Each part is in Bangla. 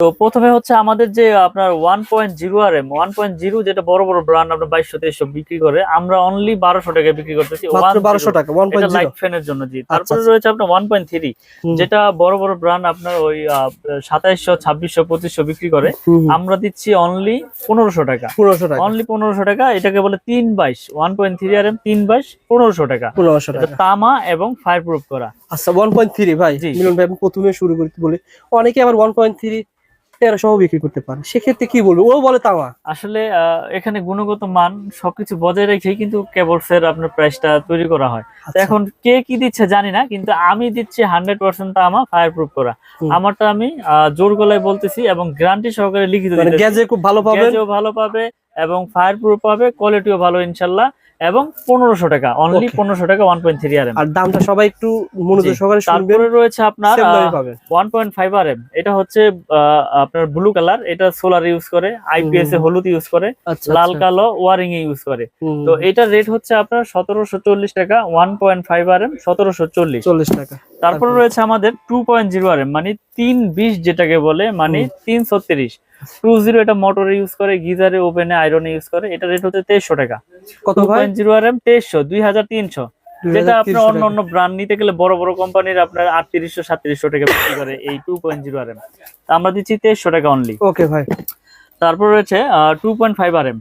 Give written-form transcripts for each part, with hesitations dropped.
তো প্রথমে হচ্ছে আমাদের যে আপনার 1.0 RM 1.0 যেটা বড় বড় ব্র্যান্ড আপনার 2200-2300 বিক্রি করে, আমরা অনলি 1200 টাকায় বিক্রি করতেছি। মাত্র 1200 টাকা 1.0 এটা লাইট ফ্যানের জন্য। জি, আচ্ছা তারপরে আচ্ছা। রয়েছে আপনার 1.3 যেটা বড় বড় ব্র্যান্ড আপনার ওই 2700 2600 2500 বিক্রি করে, আমরা দিচ্ছি অনলি 1500 টাকা। 1500 টাকা অনলি 1500 টাকা। এটাকে বলে 322 1.3 RM 322 1500 টাকা। 1500 এটা টাকা তামা এবং ফায়ার প্রুফ করা। আচ্ছা 1.3 ভাই জি। মিলন ভাই, আমি প্রথমে শুরু করতে বলি অনেকে আবার 1.3 1300 বিক্রি করতে পারে, সেক্ষেত্রে কি বলবো? ও বলে তামা। আসলে এখানে গুণগত মান সবকিছু বজায় রেখেই কিন্তু কেবলসের আপনার প্রাইসটা তৈরি করা হয়। তো আচ্ছা। এখন কে কি দিচ্ছে জানি না, কিন্তু আমি দিচ্ছি 100% তামা ফায়ার প্রুফ করা। আমারটা আমি জোর গলায় বলতেছি এবং গ্যারান্টি সহকারে লিখিত মানে দিতেছি। গ্যাজে খুব ভালো পাবেন, গ্যাজও ভালো পাবে এবং ফায়ার প্রুফ পাবে, কোয়ালিটিও ভালো ইনশাআল্লাহ। এবং 1500 টাকা, অনলি 1500 টাকা 1.3 RM। আর দামটা সবাই একটু মনোযোগ সহকারে শুনবেন। তারপরে রয়েছে আপনার সেম দামে পাবেন 1.5 RM। এটা হচ্ছে আপনার ব্লু কালার, এটা সোলার ইউজ করে, আইপিএস এ হলুদ ইউজ করে, লাল কালো ওয়ারিং এ ইউজ করে। তো এটার রেট হচ্ছে আপনার 1740 টাকা। 1.5 RM 1740 টাকা। তারপরে রয়েছে আমাদের 2.0 RM, মানে 320 যেটাকে বলে, মানে 336 20। এটা মোটরে ইউজ করে, গিজারে, ওভেনে, আয়রনে ইউজ করে। এটা রেট হচ্ছে 2300 টাকা। কত ভাই? 2.0 RM 2300 2300। যেটা আপনার অন্য অন্য ব্র্যান্ড নিতে গেলে বড় বড় কোম্পানির আপনার 3800 3700 টাকা বিক্রি করে এই 2.0 RM। আমরা দিচ্ছি 2300 টাকা অনলি। ওকে ভাই। তারপর রয়েছে 2.5 RM,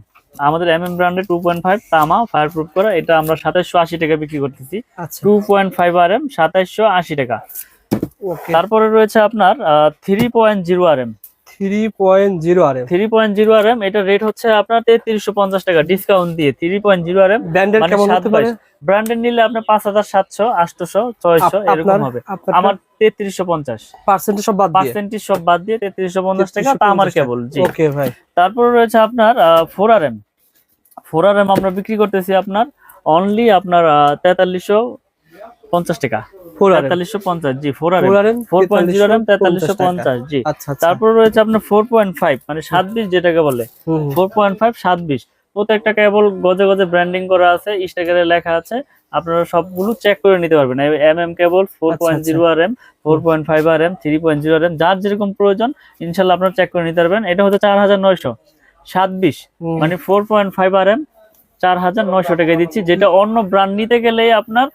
আমাদের ব্র্যান্ডের 2.5 তামা ফায়ার প্রুফ করা। এটা আমরা 2780 টাকা বিক্রি করতেছি। 2.5 RM 2780 টাকা। তারপরে রয়েছে আপনার 3.0 RM 3.0 RM। এটা রেট হচ্ছে আপনার 3350 টাকা ডিসকাউন্ট দিয়ে। 3.0 RM ব্র্যান্ডের কেমন হতে পারে? ব্র্যান্ডের নিলে আপনার 5700 800 600 এরকম হবে। আমার 3350 পার্সেন্টেজ সব বাদ দিয়ে, পার্সেন্টেজ সব বাদ দিয়ে 3350 টাকা তা আমার কেবল। জি, ওকে ভাই। তারপর রয়েছে আপনার 4 RM। 4 RM আমরা বিক্রি করতেছি আপনার অনলি আপনার 4350 টাকা। 4350। জি, 4 RM 4.0 RM 4350। জি। তারপর রয়েছে আপনার 4.5, মানে 720 যেটাকে বলে, 4.5 720। প্রত্যেকটা কেবল গজে গজে ব্র্যান্ডিং করা আছে, স্টিকারে লেখা আছে। আপনারা সবগুলো চেক করে নিতে পারবেন। কেবল 4.0 RM 4.5 RM 3.0 RM যার যেরকম প্রয়োজন ইনশাআল্লাহ আপনারা চেক করে নিতে পারবেন। এটা হচ্ছে 4927, মানে 4.5 RM 4900 টাকায় দিচ্ছি। যেটা অন্য ব্র্যান্ড নিতে গেলে আপনার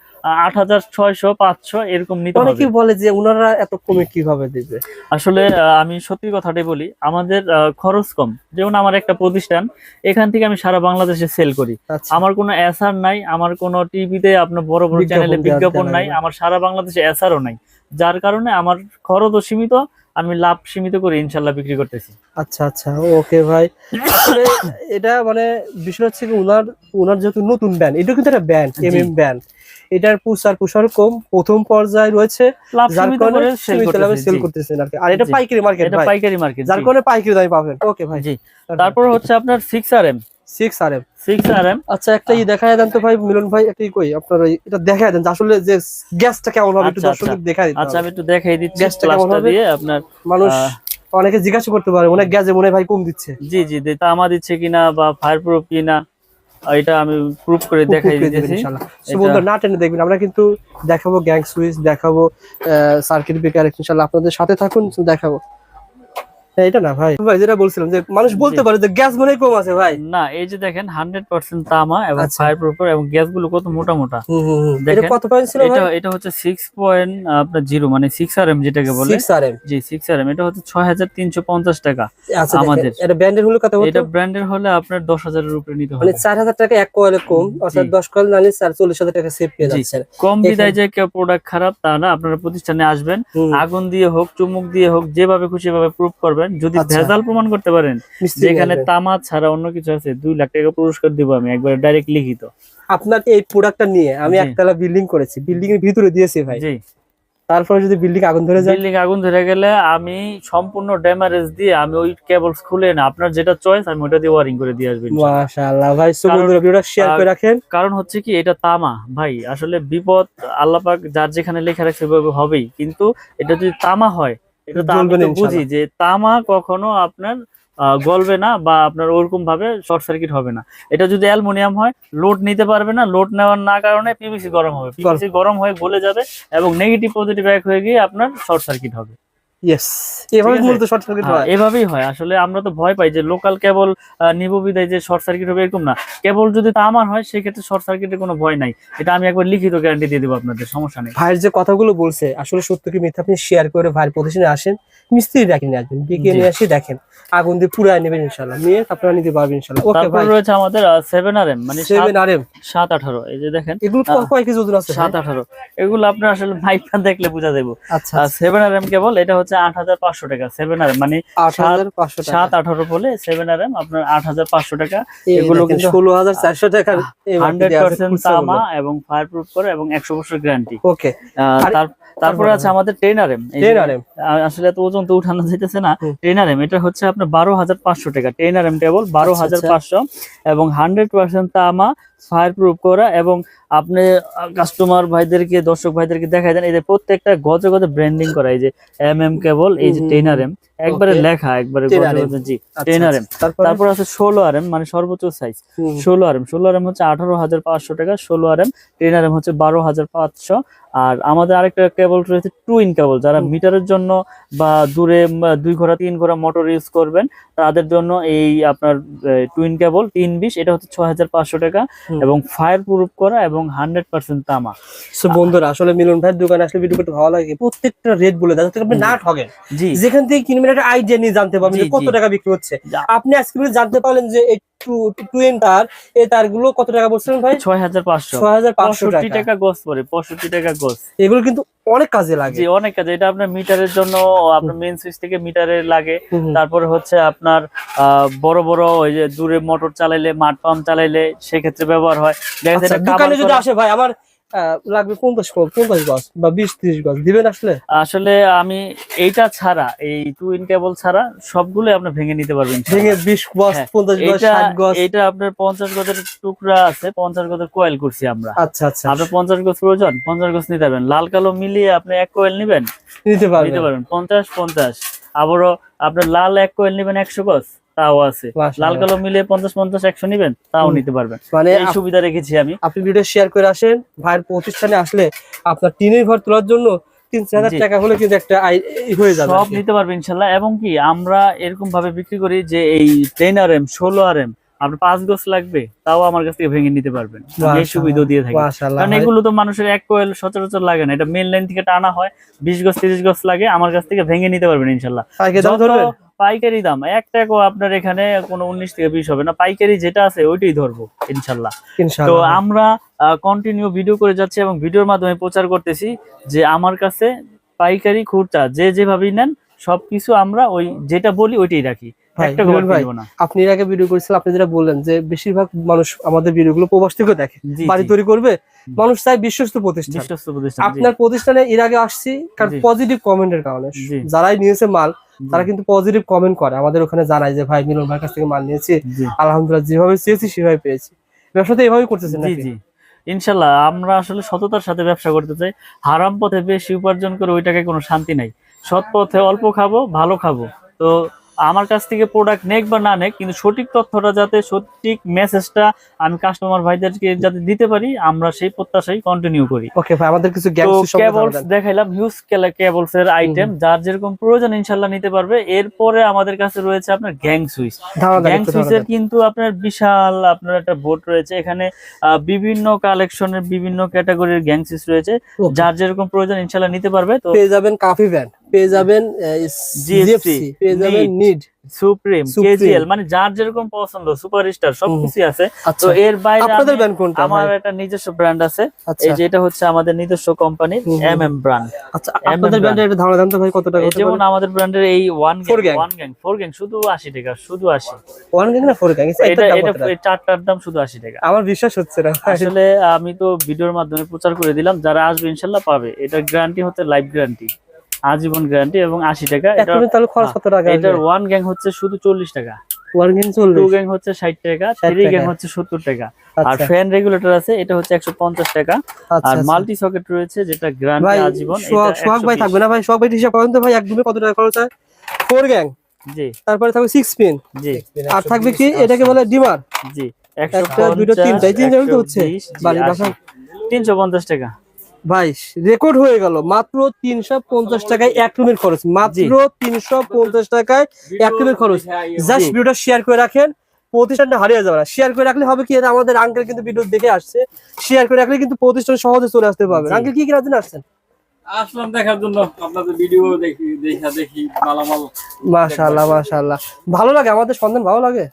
8600 500 এরকম নিতে হবে। অনেকেই বলে যে ওনারা এত কমে কিভাবে দিবে? আসলে আমি সত্যি কথাটাই বলি, আমাদের খরচ কম। যেমন আমার একটা প্রতিষ্ঠান, এখান থেকে আমি সারা বাংলাদেশে সেল করি। আমার কোনো এসআর নাই, আমার কোনো টিভিতে আপনার বড় বড় চ্যানেলে বিজ্ঞাপন নাই, আমার সারা বাংলাদেশে এসআরও নাই। যার কারণে আমার খরচও সীমিত, আমি লাভ সীমিত করে ইনশাল্লাহ বিক্রি করতেছি। আচ্ছা আচ্ছা, ওকে ভাই। আসলে এটা মানে বিষয় হচ্ছে কি, ওনার যেহেতু নতুন ব্র্যান্ড, এটা কিন্তু একটা ব্র্যান্ড, ব্র্যান্ড, এটার প্রসার কম, প্রথম পর্যায়ে রয়েছে, যার কারণে সেল করতেছেন আর কি। আর এটা পাইকারি মার্কেট, এটা পাইকারি মার্কেট, যার কারণে পাইকারি দামে পাবেন। ওকে ভাই। জি। তারপর হচ্ছে আপনার 6 RM 6 RM। আচ্ছা, একটা দেখায় দেন তো ভাই মিলন ভাই, একটা কই আপনার এটা দেখায় দেন আসলে যে গ্যাসটা কেমন হবে, একটু দর্শকদের দেখায় দিতে। আচ্ছা, আমি একটু দেখাই দিচ্ছি গ্যাসটা কেমন হবে দিয়ে। আপনার মানুষ অনেকে জিজ্ঞাসা করতে পারে অনেক গ্যাসে মনে ভাই কম দিচ্ছে। জি জি, তামা দিচ্ছে কিনা বা ফায়ার প্রুফ কিনা, এটা আমি প্রুফ করে দেখাই দিতেছি ইনশাআল্লাহ। বন্ধুরা না টেনে দেখবেন, আমরা কিন্তু দেখাবো গ্যাং সুইচ, দেখাবো সার্কিট ব্রেকার, ইনশাআল্লাহ আপনাদের সাথে থাকুন, দেখাবো। এটা না ভাই, যেটা বলছিলাম যে মানুষ বলতে পারে যে গ্যাস মনে কম আছে ভাই। না, এই যে দেখেন 100% তামা এবং ফায়ার প্রুফ এবং গ্যাসগুলো কত মোটা মোটা। দেখেন কত পয়েন্ট ছিল ভাই? এটা হচ্ছে 6.0, মানে 6 RM যেটাকে বলে। 6 RM। জি, 6 RM। এটা হচ্ছে 6350 টাকা আচ্ছা, আমাদের। এটা ব্র্যান্ডের হলো কত হতো? এটা ব্র্যান্ডের হলে আপনার 10,000 এর উপরে নিতে হবে, মানে 4000 টাকা এক কয়েলে কম, অর্থাৎ 10 কয়েল নিলে 40,000 টাকা সেভ পেয়ে যাচ্ছেন। কম বিদায় যে কেউ প্রোডাক্ট খারাপ তা না, আপনারা প্রতিষ্ঠানে আসবেন, আগুন দিয়ে হোক চুমুক দিয়ে হোক যেভাবে খুশি ভাবে প্রুফ করবেন। যদি ভেজাল প্রমাণ করতে পারেন যেখানে তামা ছাড়া অন্য কিছু আছে, 2 লাখ টাকা পুরস্কার দিব আমি একবার ডাইরেক্ট লিখিত। আপনার এই প্রোডাক্টটা নিয়ে আমি একতলা বিল্ডিং করেছি, বিল্ডিং এর ভিতরে দিয়েছি ভাই। জি। তারপরে যদি বিল্ডিং আগুন ধরে যায়, বিল্ডিং আগুন ধরে গেলে আমি সম্পূর্ণ ড্যামেজ দিয়ে আমি ওই কেবলস খুলে না, আপনার যেটা চয়েস আমি ওটা দিয়ে ওয়্যারিং করে দিয়ে আসবেন। মাশাআল্লাহ ভাই, বন্ধুরা ভিডিওটা শেয়ার করে রাখেন। কারণ হচ্ছে কি, এটা তামা ভাই, আসলে বিপদ আল্লাহ পাক যার যেখানে লেখা রাখছে সেভাবে হবেই, কিন্তু এটা যদি তামা হয়, এটা তো আমি তো বুঝি যে তামা কখনো আপনার গলবে না বা আপনার ওরকম ভাবে শর্ট সার্কিট হবে না। এটা যদি অ্যালুমিনিয়াম হয়, লোড নিতে পারবে না, লোড নেওয়ার না কারণে পিভিসি গরম হবে, পিভিসি গরম হয়ে গলে যাবে এবং নেগেটিভ পজিটিভ এক হয়ে গিয়ে আপনার শর্ট সার্কিট হবে। ইয়েস, এভাবে মূলত শর্ট সার্কিট হয়। এভাবেই হয় আসলে। আমরা তো ভয় পাই যে লোকাল কেবল নিব বিদায় যে শর্ট সার্কিট হবে, এরকম না। কেবল যদি তামার হয় সেক্ষেত্রে শর্ট সার্কিটের কোনো ভয় নাই। এটা আমি একবার লিখিত গ্যারান্টি দিয়ে দেবো আপনাদের, সমস্যা নেই। ভাইয়ের যে কথাগুলো বলছে আসলে সত্য কি মিথ্যা আপনি শেয়ার করে ভাইয়ের প্রতিষ্ঠানে আসেন, মিস্ত্রি দেখেন, আসবেন ডেকে নিয়ে আসি, দেখেন আগুন দিয়ে পুরাই নেবেন ইনশাআল্লাহ, নিয়ে আপনারা নিতে পারবেন ইনশাআল্লাহ। ওকে তারপর ভাই, রয়েছে আমাদের 7RM, মানে 7RM 718, এই যে দেখেন এগুলো কয় কেজি ওজন আছে? 718, এগুলো আপনার আসলে মাইকটা দেখলে বোঝা যাবে। আচ্ছা 7RM কেবল এটা হচ্ছে 8500 টাকা। 7RM মানে 8500 টাকা, 718 বলে 7RM আপনার 8500 টাকা। এগুলো কিন্তু 16400 টাকা, 100% তামা এবং ফায়ার প্রুফ করে এবং 100 বছর গ্যারান্টি। ওকে, তারপরে আছে আমাদের 10RM। আসলে এত ওজন তো উঠানো যাইতেছে না। 10RM এটা হচ্ছে আপনার 12500 টাকা। 10RM টেবল 12500 এবং 100% তামা, ফায়ার প্রুফ করা। এবং আপনি কাস্টমার ভাইদেরকে, দর্শক ভাইদেরকে দেখাই দেন, এই যে প্রত্যেকটা গজে গজে ব্র্যান্ডিং করা, এই যে MM কেবল, এই যে 10RM একবারে লেখা, একবারে গজে গজে। জি 10RM। তারপর আছে 16RM, মানে সর্বোচ্চ সাইজ 16RM। 16RM হচ্ছে 18500 টাকা 16RM। 10RM হচ্ছে 12500। আর আমাদের আরেকটা কেবল রয়েছে টুইন কেবল, যারা মিটারের জন্য বা দূরে 2 ঘোড়া 3 ঘোড়া মোটর ইউজ করবেন তাদের জন্য এই আপনার টুইন কেবল 320, এটা হচ্ছে 6500 টাকা এবং ফায়ার প্রুফ করা এবং 100% তামা। সো বন্ধুরা আসলে মিলন ভাইয়ের দোকানে আসলে ভিডিও করতে ভালো লাগে, প্রত্যেকটা রেট বলে দেয় যাতে আপনি না ঠকেন। জি, যেখান থেকে কিনবেন একটা আইডিয়া নিয়ে জানতে পারবেন যে কত টাকা বিক্রি হচ্ছে। আপনি আজকে জানতে পারলেন যে এই টুইন তার, এই তারগুলো কত টাকা বলছেন ভাই? 6500 টাকা গজ পড়ে, 65 টাকা গজ। এগুলো কিন্তু অনেক কাজে লাগে। জি অনেক কাজে। এটা আপনার মিটারের জন্য, আপনার মেইন সুইচ থেকে মিটারে লাগে। তারপরে হচ্ছে আপনার বড় বড় ওই যে দূরে মোটর চালাইলে, মাঠ পাম্প চালাইলে সেক্ষেত্রে ব্যবহার হয়। দোকানে যদি আসে ভাই আমার লাগবে 50 গজ বা 20-30 গজ দিবেন আসলে? আসলে আমি এইটা ছাড়া, এই টুইন কেবল ছাড়া সবগুলো আপনি ভেঙে নিতে পারবেন। ভেঙে 20 গজ 50 গজ 60 গজ। এটা আপনার 50 গজের টুকরা আছে, 50 গজের কয়েল করছি আমরা। আচ্ছা আচ্ছা, আপনার 50 গজ প্রয়োজন, 50 গজ নিতে পারবেন। লাল কালো মিলিয়ে আপনি এক কয়েল নিবেন, নিতে পারবেন 50-50। আবারও আপনার লাল এক কয়েল নিবেন 100 গজ, তাও আছে। লাল কালো মিলিয়ে 50-50-100 নিবেন, তাও নিতে পারবেন। মানে এই সুবিধা রেখেছি আমি। আপনি ভিডিও শেয়ার করে আসেন, ভাইয়ের প্রতিষ্ঠানে আসলে আপনার টিনের ঘর তোলার জন্য 3-4000 টাকা হলে কিন্তু একটা হয়ে যাবে, সব নিতে পারবেন ইনশাআল্লাহ। এবং কি আমরা এরকম ভাবে বিক্রি করি যে এই 10RM 16RM আপনার 5 গজ লাগবে, তাও আমার কাছ থেকে ভেঙে নিতে পারবেন। এই সুবিধা দিয়ে থাকি, কারণ এগুলো তো মানুষের এক কোয়েল সচরাচর লাগে না। এটা মেইন লাইন থেকে টানা হয়, 20 গজ 30 গজ লাগে। আমার কাছ থেকে ভেঙে নিতে পারবেন ইনশাআল্লাহ। পাইকারি দাম 1 টাকাও আপনার এখানে কোনো 19 থেকে 20 হবে না। পাইকারি যেটা আছে ওইটাই ধরবো ইনশাআল্লাহ। তো আমরা কন্টিনিউ ভিডিও করে যাচ্ছি এবং ভিডিওর মাধ্যমে প্রচার করতেছি যে আমার কাছে পাইকারি খুচরা যে যেভাবেই নেন সবকিছু আমরা ওই যেটা বলি ওইটাই রাখি। আপনি এর আগে ভিডিও করেছিলেন, আপনি যেটা বললেন যে বেশিরভাগ মানুষ আমাদের ভিডিওগুলো প্রবাস থেকে দেখে, বাড়ি তৈরি করবে, মানুষ চাই বিশ্বস্ত প্রতিষ্ঠান। আপনার প্রতিষ্ঠানে এর আগে আসছি কারণ পজিটিভ কমেন্টের কারণে। যারাই নিয়েছে মাল তারা কিন্তু পজিটিভ কমেন্ট করে, আমাদের ওখানে জানায় যে ভাই মিলন ভাইয়ের কাছ থেকে মাল নিয়েছি, আলহামদুলিল্লাহ যেভাবে চেয়েছি সেভাবে পেয়েছি। ব্যবসাতে এভাবেই করতেছেন নাকি? জি ইনশাল্লাহ। আমরা আসলে সততার সাথে ব্যবসা করতে চাই। হারাম পথে বেশি উপার্জন করে ওই টাকায় কোনো শান্তি নাই। সৎ পথে অল্প খাবো, ভালো খাবো। তো আমার কাছ থেকে প্রোডাক্ট নেক বা না নেক, কিন্তু সঠিক তথ্যটা যাতে, সঠিক মেসেজটা আমি কাস্টমার ভাইদেরকে যাতে দিতে পারি, আমরা সেই প্রত্যাশাই কন্টিনিউ করি। ওকে ভাই, আমাদের কিছু কেবলস দেখাইলাম, হিউজ কেবলস এর আইটেম, যার যেরকম প্রয়োজন ইনশাআল্লাহ নিতে পারবে। এরপরে আমাদের কাছে রয়েছে আপনার গ্যাং সুইচ। গ্যাং সুইচের কিন্তু আপনার বিশাল আপনার একটা বোর্ড রয়েছে। এখানে বিভিন্ন কালেকশনের বিভিন্ন ক্যাটাগরির গ্যাং সুইচ রয়েছে, যার যেরকম প্রয়োজন ইনশাআল্লাহ নিতে পারবে। তো পেয়ে যাবেন কাফি ভ্যান, পেয়ে যাবেন জিএফসি, পেয়ে যাবেন নিড, সুপ্রিম, কেজিএল, মানে যার যেরকম পছন্দ, সুপারস্টার সবকিছু আছে। তো এর বাইরে আপনাদের ব্র্যান্ড কোনটা? আমার একটা নিজস্ব ব্র্যান্ড আছে, এই যে এটা হচ্ছে আমাদের নিজস্ব কোম্পানির MM ব্র্যান্ড। আচ্ছা, আপনাদের ব্র্যান্ডের একটা ধারণা দেন তো ভাই কত টাকা? যেমন আমাদের ব্র্যান্ডের এই 1 গ্যাং শুধু 80 টাকা, শুধু 80। 1 গ্যাং না 4 গ্যাং? এটা চারটার দাম শুধু 80 টাকা। আমার বিশ্বাস হচ্ছে না আসলে। আমি তো ভিডিওর মাধ্যমে প্রচার করে দিলাম, যারা আসবে ইনশাআল্লাহ পাবে। এটার গ্যারান্টি হচ্ছে লাইফ গ্যারান্টি, আজীবন গ্যারান্টি এবং 80 টাকা। তাহলে খরচ কত টাকা? এটার 1 গ্যাং হচ্ছে শুধু 40 টাকা, 1 গ্যাং 40, 2 গ্যাং হচ্ছে 60 টাকা, 3 গ্যাং হচ্ছে 70 টাকা। আর ফ্যান রেগুলেটর আছে, এটা হচ্ছে 150 টাকা। আর মাল্টি সকেট রয়েছে যেটা গ্যারান্টি আজীবন। সোহাগ ভাই থাকবে না ভাই? সোহাগ ভাই হিসাব করেন তো ভাই, একদমই কত টাকা খরচ হয়? 4 গ্যাং, জি। তারপরে থাকবে 6 পিন, জি। আর থাকবে কি এটাকে বলে ডিমার, জি। 150, 2, 3, 3 তো হচ্ছে বাড়ি বাসা 350 টাকা। ভাই রেকর্ড হয়ে গেল মাত্র 350 টাকায় এক রুমের খরচ, মাত্র 350 টাকায় এক রুমের খরচ। জাস্ট ভিডিওটা শেয়ার করে রাখেন, প্রতিষ্ঠানটা হারিয়ে যাবে না। শেয়ার করে রাখলে হবে কি, আমাদের আঙ্কেল কিন্তু ভিডিও দেখে আসছে, শেয়ার করে রাখলে কিন্তু প্রতিষ্ঠান সহজে চলে আসতে পারবে। আঙ্কেল কি কেনার জন্য আসছেন? আসলাম দেখার জন্য, আপনাদের ভিডিও দেখি মালামাল। মাশাআল্লাহ মাশাআল্লাহ, ভালো লাগে আমাদের সন্ধান, ভালো লাগে।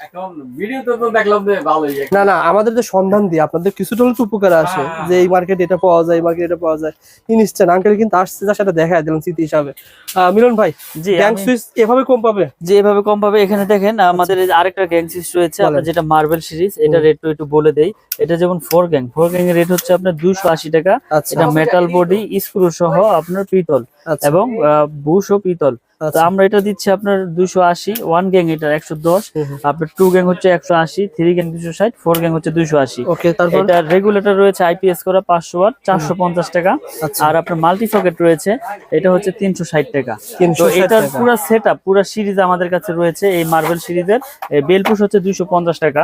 এখন ভিডিওতে তো দেখলাম যে ভালোই। না না, আমাদের যে সন্ধান দিয়ে আপনাদের কিছুটা হলে উপকার আসে, যে এই মার্কেট এটা পাওয়া যায়, এই মার্কেট এটা পাওয়া যায়। ইনস্ট্যান্ট আঙ্কেল কিন্তু আসছে, যা সেটা দেখা দিলাম স্মৃতি হিসাবে। মিলন ভাই, জি গ্যাং সুইচ এভাবে কম পাবে? যে এভাবে কম পাবে। এখানে দেখেন আমাদের এই যে আরেকটা গ্যাং সুইচ রয়েছে, আপনার যেটা মার্বেল সিরিজ, এটা রেট একটু বলে দেই। এটা যেমন 4 গ্যাং এর রেট হচ্ছে আপনার 280 টাকা। এটা মেটাল বডি, স্ক্রু সহ আপনার পিতল এবং বুশ ও পিতল। তো আমরা এটা দিচ্ছি আপনার 280। 1 গ্যাং এটা 110, আপনার 2 গ্যাং হচ্ছে 180, 3 গ্যাং 260, 4 গ্যাং হচ্ছে 280। ওকে, তারপর এটা রেগুলেটর রয়েছে আইপিএস করা 500 ওয়াট, 450 টাকা। আর আপনার মাল্টি সকেট রয়েছে, এটা হচ্ছে 360 টাকা। তো এটার পুরো সেটআপ, পুরো সিরিজ আমাদের কাছে রয়েছে এই মার্বেল সিরিজের। বেল পুশ হচ্ছে 250 টাকা।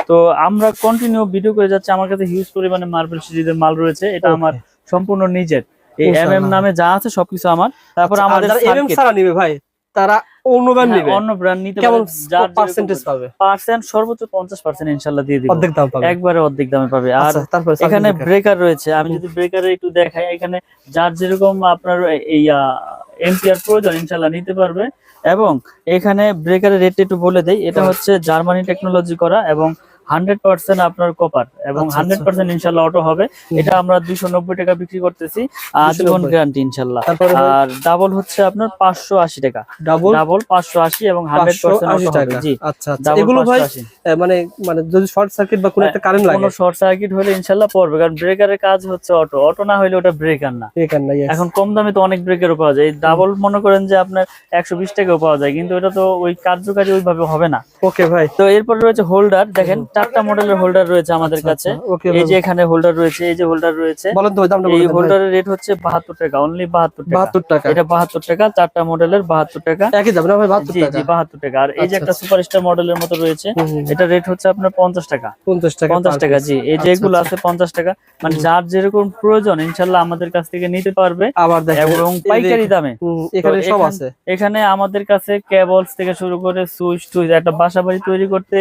তো আমরা কন্টিনিউ ভিডিও করে যাচ্ছি, আমার কাছে হিউজ পরিমাণে মার্বেল সিরিজের মাল রয়েছে। এটা আমার সম্পূর্ণ নিজের, এই এমএম নামে যা আছে সবকিছু আমার। তারপর আমাদের এমএম ছাড়া নিবে ভাই, তারা অন্য ব্র্যান্ড নিবে, অন্য ব্র্যান্ড নিতে কেমন যার পার্সেন্টেজ পাবে? পার্সেন্ট সর্বোচ্চ 50% ইনশাআল্লাহ দিয়ে দিব, অর্ধেক দাম পাবে, একবারে অর্ধেক দামে পাবে। আর তারপর এখানে ব্রেকার রয়েছে, আমি যদি ব্রেকারে একটু দেখাই, এখানে যার যেরকম আপনার এই এম্পিয়ার প্রয়োজন ইনশাআল্লাহ নিতে পারবে। এবং এখানে ব্রেকারের রেট একটু বলে দেই, এটা হচ্ছে জার্মানি টেকনোলজি করা এবং 100% আপনার কপার এবং 100% ইনশাআল্লাহ অটো হবে। এটা আমরা 290 টাকা বিক্রি করতেছি, আজীবন গ্যারান্টি ইনশাআল্লাহ। আর ডাবল হচ্ছে আপনার 580 টাকা, ডাবল 580 এবং 100% অটো হবে। জি আচ্ছা আচ্ছা, এগুলো ভাই মানে যদি শর্ট সার্কিট বা কোনো একটা কারেন্ট লাগে, কোনো শর্ট সার্কিট হলে ইনশাআল্লাহ পড়বে, কারণ ব্রেকারের কাজ হচ্ছে অটো, অটো না হলে ওটা ব্রেকার না। এখন কম দামে তো অনেক ব্রেকারও পাওয়া যায়, ডাবল মনে করেন যে আপনার 120 টাকাও পাওয়া যায়, কিন্তু এটা তো ওই কার্যকারী ওইভাবে হবে না। ওকে ভাই, তো এরপর রয়েছে হোল্ডার, দেখেন 4টা মডেলের হোল্ডার রয়েছে আমাদের কাছে। এই যে এখানে হোল্ডার রয়েছে, এই যে হোল্ডার রয়েছে, এই হোল্ডারের রেট হচ্ছে 72 টাকা, অনলি 72 টাকা। এটা 72 টাকা, 4টা মডেলের 72 টাকা, একই দাম না ভাই? 72 টাকা, জি 72 টাকা। আর এই যে একটা সুপারস্টার মডেলের মতো রয়েছে, এটা রেট হচ্ছে আপনার 50 টাকা, 50 টাকা। জি, এই যে এগুলো আছে 50 টাকা। মানে যার যেরকম প্রয়োজন ইনশাআল্লাহ আমাদের কাছ থেকে নিতে পারবে, এবং পাইকারি দামে। এখানে সব আছে, এখানে আমাদের কাছে কেবলস থেকে শুরু করে সুইচ টুইচ, একটা বাসাবাড়ি তৈরি করতে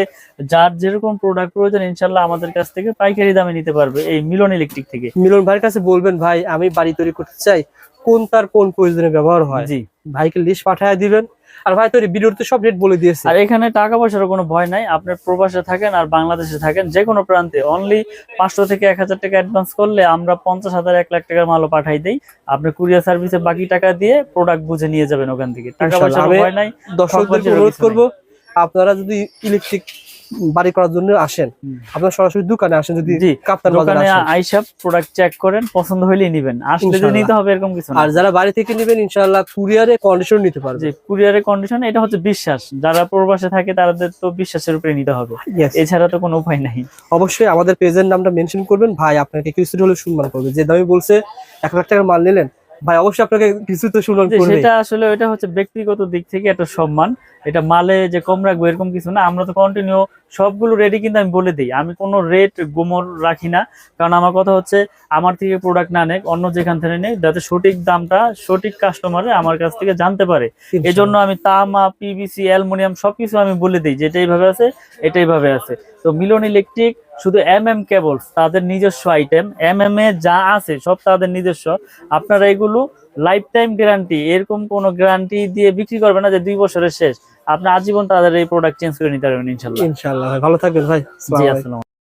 যার যেরকম প্রোডাক্ট প্রয়োজন ইনশাআল্লাহ আমাদের কাছ থেকে পাইকারি দামে নিতে পারবে এই মিলন ইলেকট্রিক থেকে। মিলন ভাইয়ের কাছে বলবেন, ভাই আমি বাড়ি তৈরি করতে চাই, কোন তার কোন প্রয়োজনে ব্যবহার হয়, জি ভাইকে লিস্ট পাঠিয়ে দিবেন। আর ভাই তৈরি ভিডিওতে সব রেট বলে দিয়েছে। আর এখানে টাকা পয়সার কোনো ভয় নাই, আপনার প্রবাসে থাকেন আর বাংলাদেশে থাকেন, যে কোনো প্রান্তে অনলি 500 থেকে 1000 টাকা অ্যাডভান্স করলে আমরা 50,000 1 লাখ টাকার মালও পাঠাই দেই। আপনি কুরিয়ার সার্ভিসে বাকি টাকা দিয়ে প্রোডাক্ট বুঝে নিয়ে যাবেন ওখান থেকে, টাকা পয়সার ভয় নাই। দর্শকদের অনুরোধ করবো, আপনারা যদি ইলেকট্রিক বাড়ি করার জন্য আসেন, আপনারা সরাসরি দোকানে আসেন, যদি দোকানে আইসা প্রোডাক্ট চেক করেন, পছন্দ হইলেই নেবেন, আসলে যে নিতে হবে এরকম কিছু না। আর যারা বাড়ি থেকে নেবেন ইনশাআল্লাহ কুরিয়ারে কন্ডিশন নিতে পারবে। জি, কুরিয়ারে কন্ডিশন, এটা হচ্ছে বিশ্বাস। যারা প্রবাসে থাকে তাদের তো বিশ্বাসের উপরে নিতে হবে, এছাড়া তো কোনো উপায় নাই। অবশ্যই আমাদের পেজের নামটা মেনশন করবেন, ভাই আপনাকে কিছু হলে সম্মান করবে। যে দামে বলছে 1 লাখ টাকার মাল নিলেন, ভাই অবশ্যই আপনাকে কিছু তো সম্মান করবে। সেটা আসলে এটা হচ্ছে ব্যক্তিগত দিক থেকে একটা সম্মান, এটা মালে যে কম রাখবো এরকম কিছু না। আমরা তো কন্টিনিউ সবগুলো রেডি, কিন্তু আমি বলে দিই আমি কোনো রেট গোমর রাখি না, কারণ আমার কথা হচ্ছে আমার থেকে প্রোডাক্ট না নেক, অন্য যেখান থেকে নেই, যাতে সঠিক দামটা সঠিক কাস্টমারে আমার কাছ থেকে জানতে পারে। এজন্য আমি তামা, পিভিসি, অ্যালুমিনিয়াম সবকিছু আমি বলে দিই যে এটা এইভাবে আছে, এটা এইভাবে আছে। তো মিলন ইলেকট্রিক শুধু এমএম কেবলস তাদের নিজস্ব আইটেম, এমএম এ যা আছে সব তাদের নিজস্ব। আপনারা এগুলো লাইফ টাইম গ্যারান্টি, এরকম কোনো গ্যারান্টি দিয়ে বিক্রি করবে না যে 2 বছরের শেষ, আপনি আজীবন তাদের এই প্রোডাক্ট চেঞ্জ করে নিতে পারবেন ইনশাআল্লাহ। ইনশাআল্লাহ ভাই, ভালো থাকবেন ভাই। জি, আসসালামু আলাইকুম।